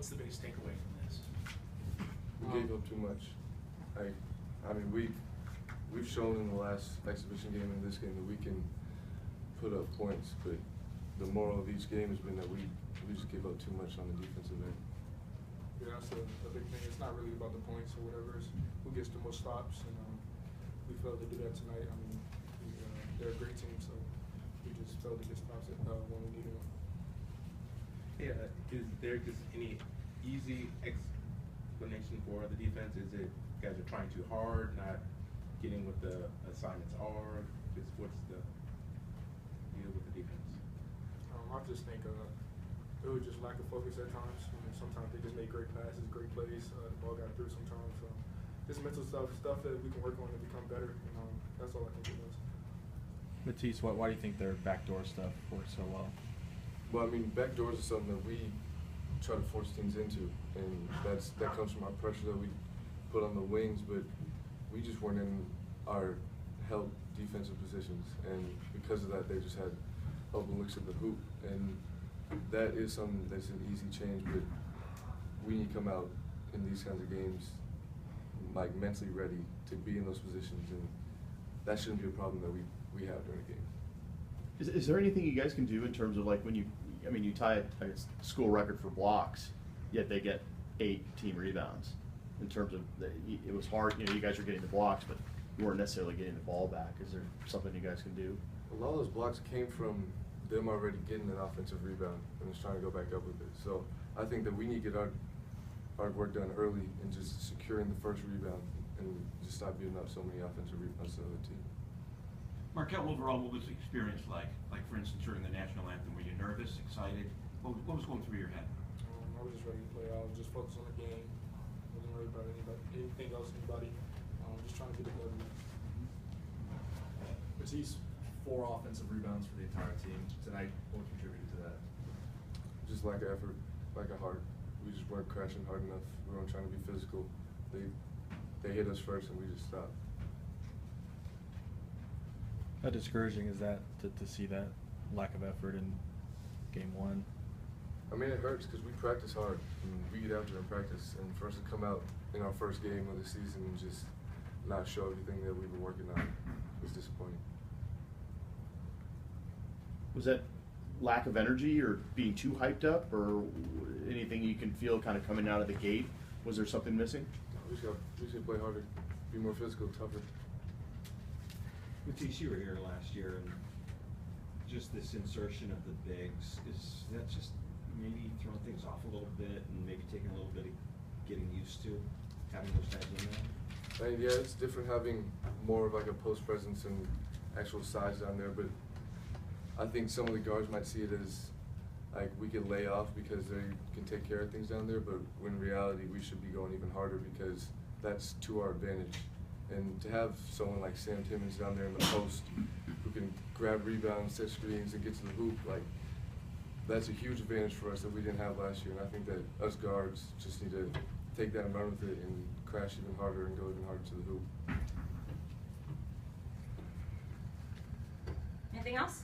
what's the biggest takeaway from this? We gave up too much. I mean, we've shown in the last exhibition game and this game that we can put up points, but the moral of each game has been that we just give up too much on the defensive end. Yeah, that's a big thing. It's not really about the points or whatever. It's who gets the most stops, and we failed to do that tonight. I mean, they're a great team, so we just failed to get stops when we needed them. Yeah, is there just any easy explanation for the defense? Is it guys are trying too hard, not getting what the assignments are? Just what's the deal with the defense? I just think it was just lack of focus at times. I mean, sometimes they just made great passes, great plays. The ball got through sometimes. So just mental stuff that we can work on to become better. That's all I think it was. Matisse, why do you think their backdoor stuff works so well? Well, I mean, backdoors is something that we try to force teams into, and that comes from our pressure that we put on the wings, but we just weren't in our help defensive positions, and because of that, they just had open looks at the hoop, and that is something that's an easy change, but we need to come out in these kinds of games like mentally ready to be in those positions, and that shouldn't be a problem that we have during a game. Is there anything you guys can do in terms of like when you tie a school record for blocks, yet they get 8 team rebounds? In terms of it was hard, you guys are getting the blocks, but you weren't necessarily getting the ball back. Is there something you guys can do? A lot of those blocks came from them already getting an offensive rebound and just trying to go back up with it. So I think that we need to get our work done early and just securing the first rebound and just stop giving up so many offensive rebounds to the other team. Markelle, overall, what was the experience like? Like, for instance, during the national anthem, were you nervous, excited? What was going through your head? I was just ready to play. I was just focused on the game. Wasn't worried about anything else, anybody. Just trying to get it done. Matisse, 4 offensive rebounds for the entire team tonight. What contributed to that? Just lack of effort, lack of heart. We just weren't crashing hard enough. We weren't trying to be physical. They hit us first and we just stopped. How discouraging is that to see that lack of effort in game 1? I mean, it hurts because we practice hard. And we get out there and practice, and for us to come out in our first game of the season and just not show everything that we've been working on was disappointing. Was that lack of energy or being too hyped up, or anything you can feel kind of coming out of the gate? Was there something missing? We should play harder, be more physical, tougher. Matisse, you were here last year, and just this insertion of the bigs, is that just maybe throwing things off a little bit and maybe taking a little bit of getting used to having those guys in there? Yeah, it's different having more of like a post presence and actual size down there, but I think some of the guards might see it as like we can lay off because they can take care of things down there, but in reality we should be going even harder because that's to our advantage. And to have someone like Sam Timmons down there in the post who can grab rebounds, set screens, and get to the hoop, like that's a huge advantage for us that we didn't have last year. And I think that us guards just need to take that and run with it and crash even harder and go even harder to the hoop. Anything else?